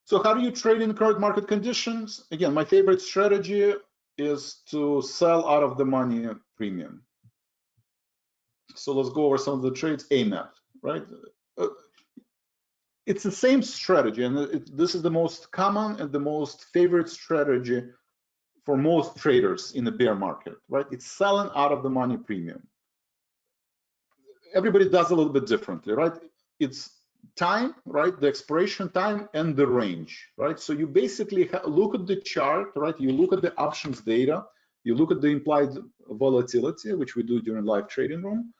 So how do you trade in current market conditions? Again, my favorite strategy is to sell out of the money premium. So let's go over some of the trades. AMAT, right? It's the same strategy, and this is the most common and the most favorite strategy for most traders in the bear market, right? It's selling out of the money premium. Everybody does a little bit differently, right? It's time, right? The expiration time and the range, right? So you basically look at the chart, right? You look at the options data, you look at the implied volatility, which we do during live trading room,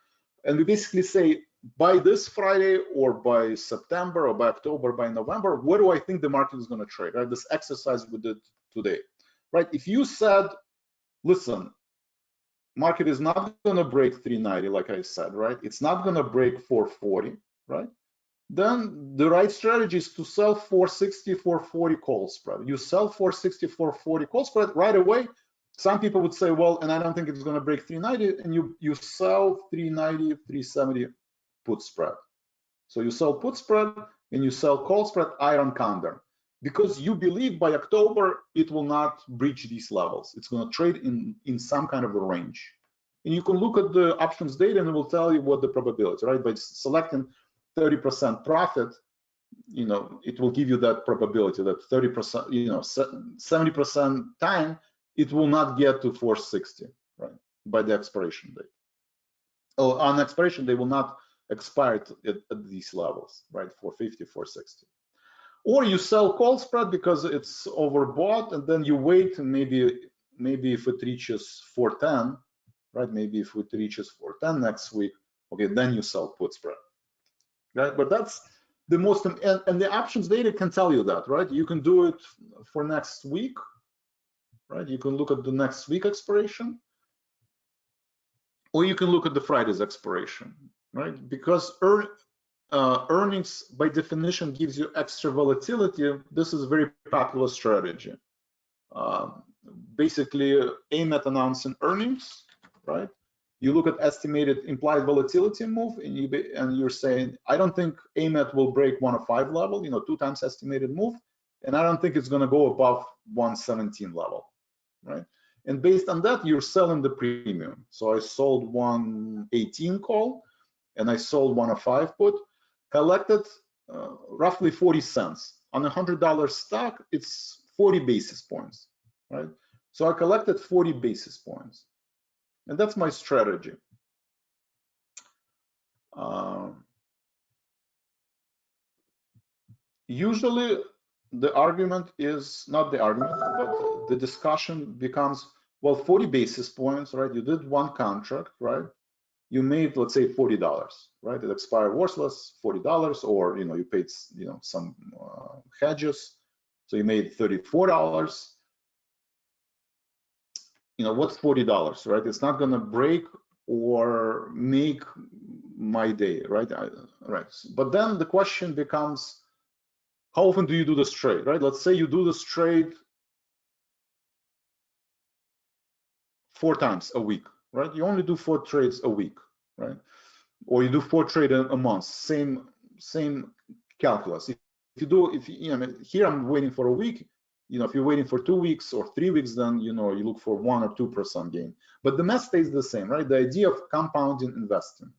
and we basically say, by this Friday or by September or by October, by November, what do I think the market is going to trade, right? This exercise we did today, right? If you said, listen, market is not going to break 390, like I said, right? It's not going to break 440, right? Then the right strategy is to sell 460, 440 call spread. You sell 460, 440 call spread right away. Some people would say, well, and I don't think it's going to break 390, and you sell 390, 370 put spread. So you sell put spread and you sell call spread iron condor, because you believe by October it will not breach these levels. It's going to trade in some kind of a range. And you can look at the options data and it will tell you what the probability, right? By selecting 30% profit, you know, it will give you that probability that 30%, you know, 70% time it will not get to 460, right? By the expiration date. Oh, on expiration they will not expire at these levels, right? 450, 460. Or you sell call spread because it's overbought, and then you wait, and maybe if it reaches 410, right? Maybe if it reaches 410 next week, okay, then you sell put spread, right? But that's the most, and the options data can tell you that, right? You can do it for next week, right? You can look at the next week expiration, or you can look at the Friday's expiration, right? Because earnings by definition gives you extra volatility. This is a very popular strategy. Basically, aim at announcing earnings, right? You look at estimated implied volatility move, and you're saying, I don't think AMAT will break 105 level, you know, 2 times estimated move, and I don't think it's going to go above 117 level, right? And based on that, you're selling the premium. So I sold 118 call, and I sold 105 put, collected roughly 40 cents. On a $100 stock, it's 40 basis points, right? So I collected 40 basis points. And that's my strategy. Usually the argument is not the argument, but the discussion becomes, well, 40 basis points, right? You did one contract, right? You made, let's say, $40, right? It expired worthless, $40, or, you know, you paid, you know, some hedges. So you made $34. You know, what's $40, right? It's not going to break or make my day, right? Right. But then the question becomes, how often do you do this trade, right? Let's say you do this trade 4 times a week, right? You only do 4 trades a week, right? Or you do 4 trades a month, same calculus. If you know, here I'm waiting for a week. You know, if you're waiting for 2 weeks or 3 weeks, then, you know, you look for 1 or 2% gain. But the math stays the same, right? The idea of compounding investing.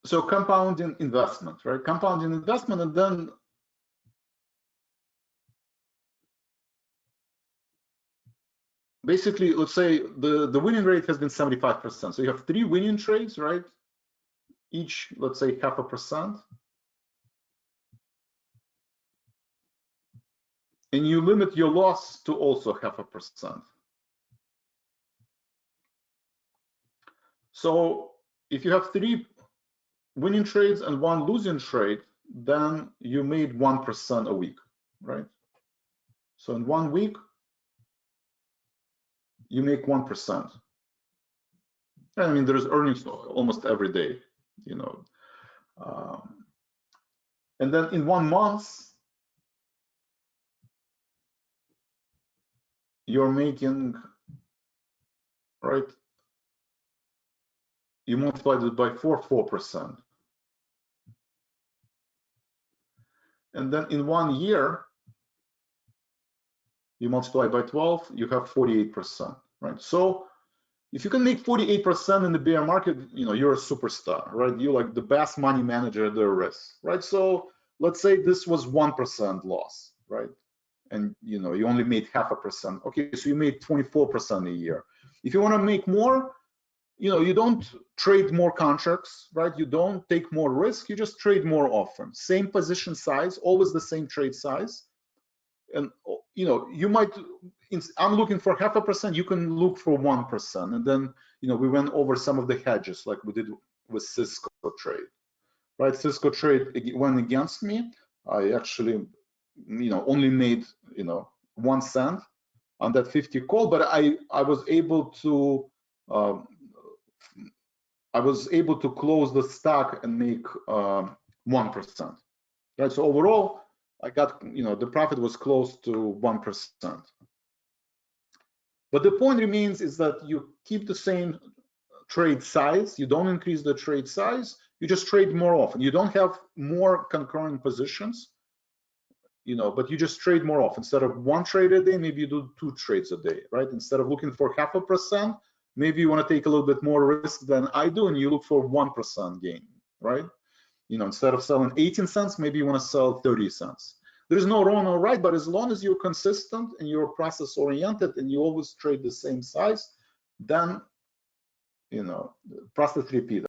So compounding investment, right? Compounding investment, and then basically, let's say the winning rate has been 75%. So you have 3 winning trades, right? Each, let's say, 0.5%. and you limit your loss to also 0.5%. So if you have 3 winning trades and 1 losing trade, then you made 1% a week, right? So in 1 week, you make 1%. I mean, there's earnings almost every day, you know. And then in 1 month, you're making, right? You multiply it by 4%. And then in 1 year, you multiply by 12, you have 48%, right? So if you can make 48% in the bear market, you know, you're a superstar, right? You're like the best money manager there is, right? So let's say this was 1% loss, right? And you know, you only made 0.5%. Okay, so you made 24% a year. If you want to make more, you know, you don't trade more contracts, right? You don't take more risk, you just trade more often. Same position size, always the same trade size. And you know, you might, I'm looking for 0.5%, you can look for 1%. And then, you know, we went over some of the hedges like we did with Cisco trade, right? Cisco trade went against me. I actually, you know, only made, you know, 1 cent on that 50 call, but I was able to close the stock and make 1%, right? So overall, I got, you know, the profit was close to 1%. But the point remains is that you keep the same trade size, you don't increase the trade size, you just trade more often. You don't have more concurrent positions, you know, but you just trade more often. Instead of 1 trade a day, maybe you do 2 trades a day, right? Instead of looking for 0.5%, maybe you want to take a little bit more risk than I do, and you look for 1% gain, right? You know, instead of selling 18 cents, maybe you want to sell 30 cents. There is no wrong or right, but as long as you're consistent and you're process oriented and you always trade the same size, then, you know, process repeat.